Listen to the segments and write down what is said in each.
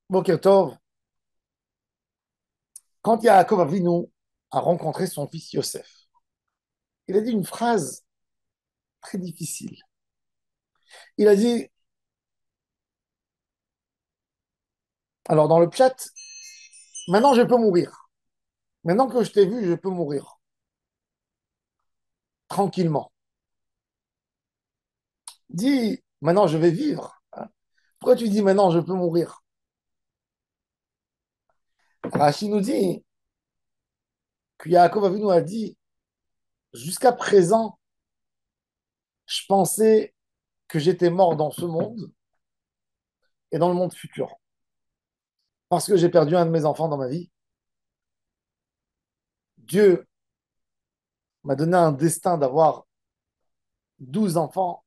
Boker Tov, quand Yaakov Avinu a rencontré son fils Yosef, il a dit une phrase très difficile. Il a dit, alors dans le chat, maintenant je peux mourir. Maintenant que je t'ai vu, je peux mourir tranquillement. Dis, maintenant je vais vivre. Pourquoi tu dis maintenant je peux mourir? Rachid nous dit que Yaakov Avinu a dit, jusqu'à présent, je pensais que j'étais mort dans ce monde et dans le monde futur. Parce que j'ai perdu un de mes enfants dans ma vie. Dieu m'a donné un destin d'avoir 12 enfants,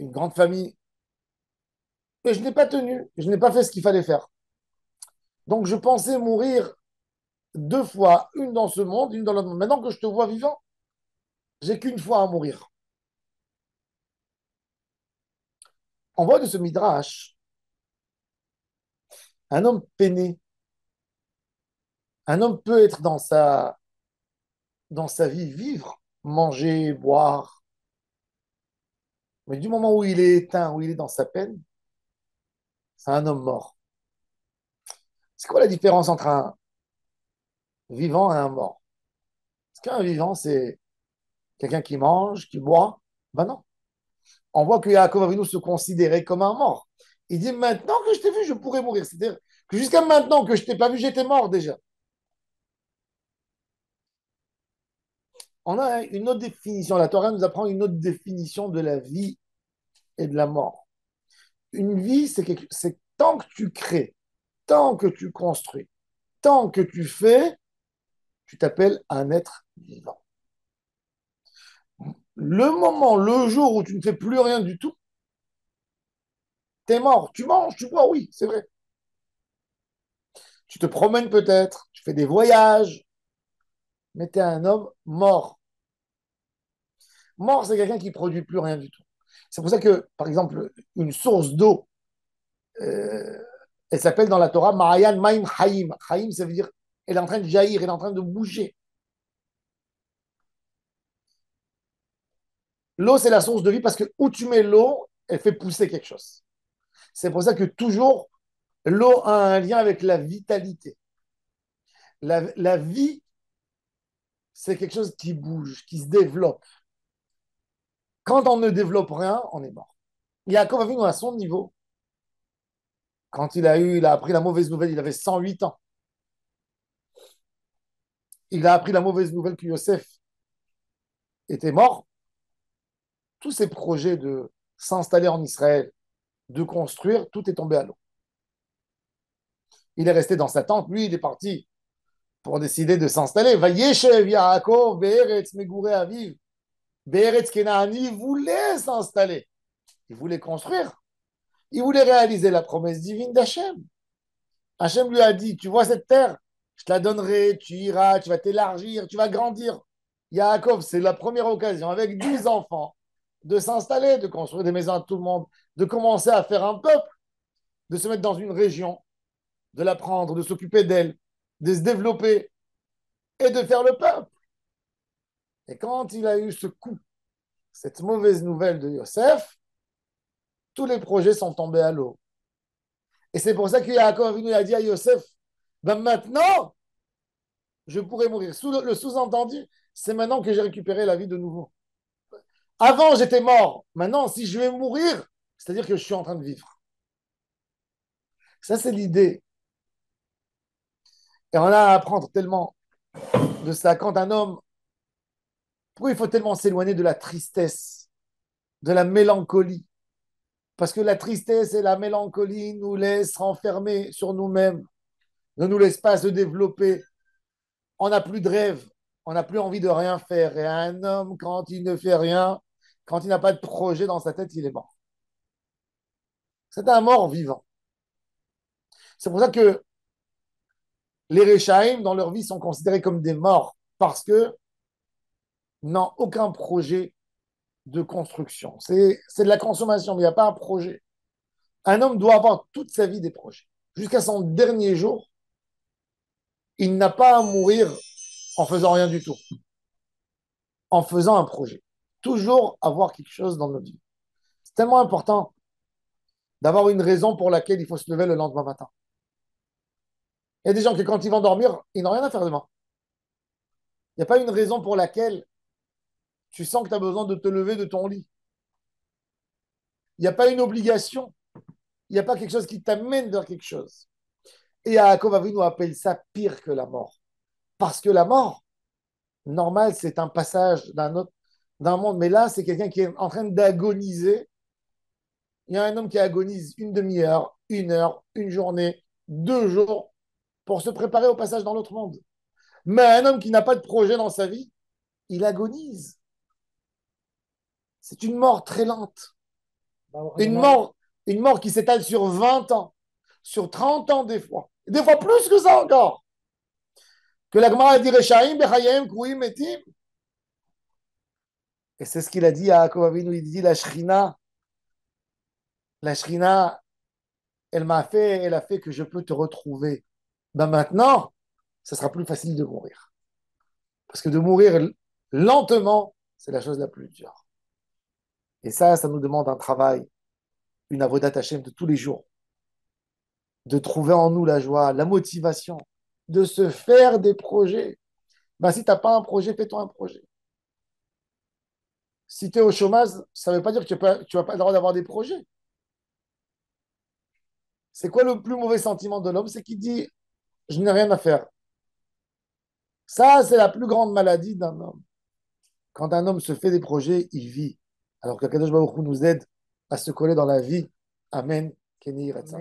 une grande famille, et je n'ai pas tenu, je n'ai pas fait ce qu'il fallait faire. Donc je pensais mourir deux fois, une dans ce monde, une dans l'autre monde. Maintenant que je te vois vivant, j'ai qu'une fois à mourir. On voit de ce midrash un homme peiné, un homme peut être dans sa vie, vivre, manger, boire, mais du moment où il est éteint, où il est dans sa peine, c'est un homme mort. C'est quoi la différence entre un vivant et un mort? Est-ce qu'un vivant, c'est quelqu'un qui mange, qui boit? Ben non. On voit que Yaakov Avinu se considérait comme un mort. Il dit maintenant que je t'ai vu, je pourrais mourir. C'est-à-dire que jusqu'à maintenant que je t'ai pas vu, j'étais mort déjà. On a une autre définition. La Torah nous apprend une autre définition de la vie et de la mort. Une vie, c'est tant que tu crées, tant que tu construis, tant que tu fais, tu t'appelles un être vivant. Le moment, le jour où tu ne fais plus rien du tout, t'es mort. Tu manges, tu bois, oui, c'est vrai. Tu te promènes peut-être, tu fais des voyages, mais tu es un homme mort. Mort, c'est quelqu'un qui ne produit plus rien du tout. C'est pour ça que, par exemple, une source d'eau, euh, elle s'appelle dans la Torah Ma'ayan Maim Chaim. Chaim, ça veut dire elle est en train de jaillir, elle est en train de bouger. L'eau, c'est la source de vie parce que où tu mets l'eau, elle fait pousser quelque chose. C'est pour ça que toujours, l'eau a un lien avec la vitalité. La vie, c'est quelque chose qui bouge, qui se développe. Quand on ne développe rien, on est mort. Yaakov Avinu à son niveau, quand il a appris la mauvaise nouvelle, il avait 108 ans. Il a appris la mauvaise nouvelle que Yosef était mort. Tous ses projets de s'installer en Israël, de construire, tout est tombé à l'eau. Il est resté dans sa tente. Lui, il est parti pour décider de s'installer. Vayeshev Yaakov Be'eretz Megure Aviv. Be'eretz Kenaani voulait s'installer. Il voulait construire. Il voulait réaliser la promesse divine d'Hachem. Hachem lui a dit, tu vois cette terre, je te la donnerai, tu iras, tu vas t'élargir, tu vas grandir. Yaakov, c'est la première occasion, avec 10 enfants, de s'installer, de construire des maisons à tout le monde, de commencer à faire un peuple, de se mettre dans une région, de la prendre, de s'occuper d'elle, de se développer et de faire le peuple. Et quand il a eu ce coup, cette mauvaise nouvelle de Yosef, tous les projets sont tombés à l'eau. Et c'est pour ça que Yaakov a dit à Yosef, ben maintenant, je pourrais mourir. Le sous-entendu, c'est maintenant que j'ai récupéré la vie de nouveau. Avant, j'étais mort. Maintenant, si je vais mourir, c'est-à-dire que je suis en train de vivre. Ça, c'est l'idée. Et on a à apprendre tellement de ça. Quand un homme, pourquoi il faut tellement s'éloigner de la tristesse, de la mélancolie? Parce que la tristesse et la mélancolie nous laissent renfermer sur nous-mêmes, ne nous laissent pas se développer. On n'a plus de rêve, on n'a plus envie de rien faire. Et un homme, quand il ne fait rien, quand il n'a pas de projet dans sa tête, il est mort. C'est un mort vivant. C'est pour ça que les Réchaïm, dans leur vie, sont considérés comme des morts parce que n'ont aucun projet de construction. C'est de la consommation, mais il n'y a pas un projet. Un homme doit avoir toute sa vie des projets. jusqu'à son dernier jour, il n'a pas à mourir en faisant rien du tout, en faisant un projet. Toujours avoir quelque chose dans notre vie. C'est tellement important d'avoir une raison pour laquelle il faut se lever le lendemain matin. Il y a des gens qui, quand ils vont dormir, ils n'ont rien à faire demain. Il n'y a pas une raison pour laquelle tu sens que tu as besoin de te lever de ton lit. Il n'y a pas une obligation. Il n'y a pas quelque chose qui t'amène vers quelque chose. Et Yaakov Avinu appelle ça pire que la mort. Parce que la mort, normal, c'est un passage d'un monde. Mais là, c'est quelqu'un qui est en train d'agoniser. Il y a un homme qui agonise une demi-heure, une heure, une journée, 2 jours pour se préparer au passage dans l'autre monde. Mais un homme qui n'a pas de projet dans sa vie, il agonise. C'est une mort très lente. Une mort, une mort qui s'étale sur 20 ans, sur 30 ans des fois plus que ça encore. Que la Gemara dit Rechaim, Bechayim, Kouim, Etim. Et c'est ce qu'il a dit à Yaakov Avinu, il dit la Shrina, elle a fait que je peux te retrouver. Ben maintenant, ça sera plus facile de mourir. Parce que de mourir lentement, c'est la chose la plus dure. Et ça nous demande un travail, une avodat Hashem de tous les jours, de trouver en nous la joie, la motivation, de se faire des projets. Ben, si tu n'as pas un projet, fais-toi un projet. Si tu es au chômage, ça ne veut pas dire que tu n'as pas le droit d'avoir des projets. C'est quoi le plus mauvais sentiment de l'homme? C'est qu'il dit, je n'ai rien à faire. Ça, c'est la plus grande maladie d'un homme. Quand un homme se fait des projets, il vit. Alors qu'Akadosh Baruch Hu nous aide à se coller dans la vie. Amen. Kenny Yiratza.